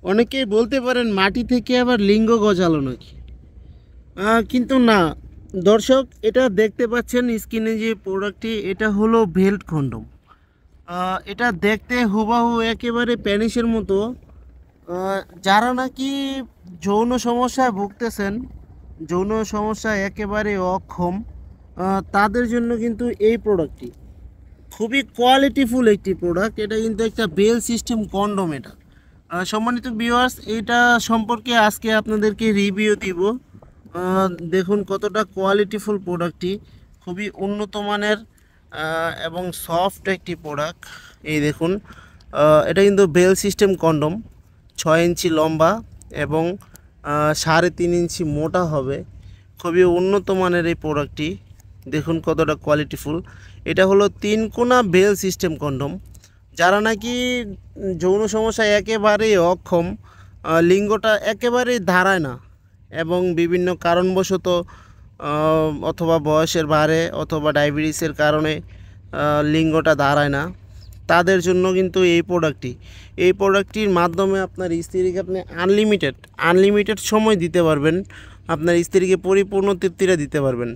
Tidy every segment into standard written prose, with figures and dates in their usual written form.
অনেকেই বলতে পারেন মাটি থেকে আবার লিঙ্গ গজালো নাকি, কিন্তু না দর্শক, এটা দেখতে পাচ্ছেন স্ক্রিনে যে প্রোডাক্টটি, এটা হলো বেল্ট কন্ডম। এটা দেখতে হুবাহু একেবারে প্যানিসের মতো। যারা নাকি যৌন সমস্যায় ভুগতেছেন, যৌন সমস্যা একেবারে অক্ষম, তাদের জন্য কিন্তু এই প্রোডাক্টটি খুবই কোয়ালিটিফুল একটি প্রোডাক্ট। এটা কিন্তু একটা বেল সিস্টেম কন্ডোম। এটা সম্মানিত ভিউয়ার্স, এটা সম্পর্কে আজকে আপনাদেরকে রিভিউ দিব। দেখুন কতটা কোয়ালিটিফুল প্রোডাক্টটি, খুবই উন্নত মানের এবং সফট একটি প্রোডাক্ট। এই দেখুন, এটা কিন্তু বেল সিস্টেম কন্ডোম, 6 ইঞ্চি লম্বা এবং 3.5 ইঞ্চি মোটা হবে। খুবই উন্নত মানের এই প্রোডাক্টটি, দেখুন কতটা কোয়ালিটিফুল। এটা হলো 3 কোণা বেল সিস্টেম কন্ডোম। যারা নাকি যৌন সমস্যায় একেবারেই অক্ষম, লিঙ্গটা একেবারেই দাঁড়ায় না এবং বিভিন্ন কারণবশত অথবা বয়সের ভারে অথবা ডায়াবেটিসের কারণে লিঙ্গটা দাঁড়ায় না, তাদের জন্য কিন্তু এই প্রোডাক্টটির মাধ্যমে আপনার স্ত্রীকে আপনি আনলিমিটেড সময় দিতে পারবেন, আপনার স্ত্রীকে পরিপূর্ণ তৃপ্তিটা দিতে পারবেন।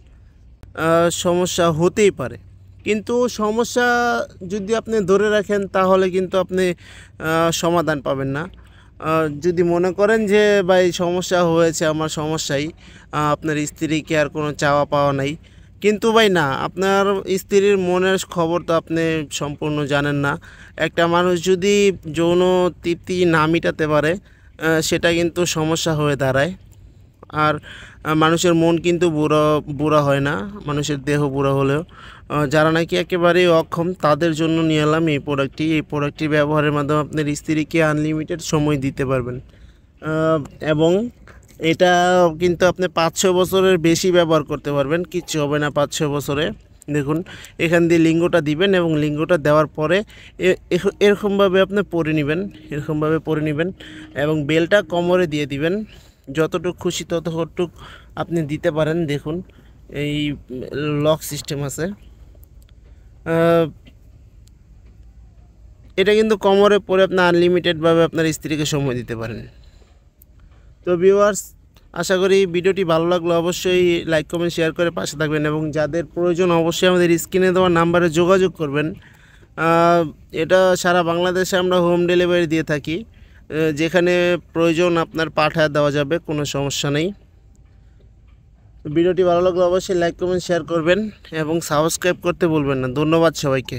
সমস্যা হতেই পারে, কিন্তু সমস্যা যদি আপনি ধরে রাখেন তাহলে কিন্তু আপনি সমাধান পাবেন না। যদি মনে করেন যে ভাই সমস্যা হয়েছে, আমার সমস্যাই, আপনার স্ত্রীকে আর কোনো চাওয়া পাওয়া নাই, কিন্তু ভাই না, আপনার স্ত্রীর মনের খবর তো আপনি সম্পূর্ণ জানেন না। একটা মানুষ যদি যৌন তৃপ্তি না মেটাতে পারে, সেটা কিন্তু সমস্যা হয়ে দাঁড়ায়। আর মানুষের মন কিন্তু বুড়া হয় না, মানুষের দেহ বুড়া হলেও। যারা নাকি একেবারেই অক্ষম, তাদের জন্য নিয়ে এলাম এই প্রোডাক্টটি ব্যবহারের মাধ্যমে আপনার স্ত্রীকে আনলিমিটেড সময় দিতে পারবেন। এবং এটা কিন্তু আপনি 5-6 বছরের বেশি ব্যবহার করতে পারবেন, কিচ্ছু হবে না 5-6 বছরে। দেখুন, এখান দিয়ে লিঙ্গটা দিবেন এবং লিঙ্গটা দেওয়ার পরে এরকমভাবে আপনি পরে নেবেন এবং বেলটা কোমরে দিয়ে দিবেন। যতটুকু খুশি ততটুক আপনি দিতে পারেন। দেখুন, এই লক সিস্টেম আছে। এটা কিন্তু কোমরে পরে আপনি আনলিমিটেডভাবে আপনার স্ত্রীকে সময় দিতে পারেন। তো ভিউয়ার্স, আশা করি ভিডিওটি ভালো লাগলো। অবশ্যই লাইক কমেন্ট শেয়ার করে পাশে থাকবেন এবং যাদের প্রয়োজন অবশ্যই আমাদের স্ক্রিনে দেওয়া নাম্বারে যোগাযোগ করবেন। এটা সারা বাংলাদেশে আমরা হোম ডেলিভারি দিয়ে থাকি, যেখানে প্রয়োজন আপনার পাঠায় দেওয়া যাবে, কোনো সমস্যা নেই। ভিডিওটি ভালো লাগলে অবশ্যই লাইক কমেন্ট শেয়ার করবেন এবং সাবস্ক্রাইব করতে ভুলবেন না। ধন্যবাদ সবাইকে।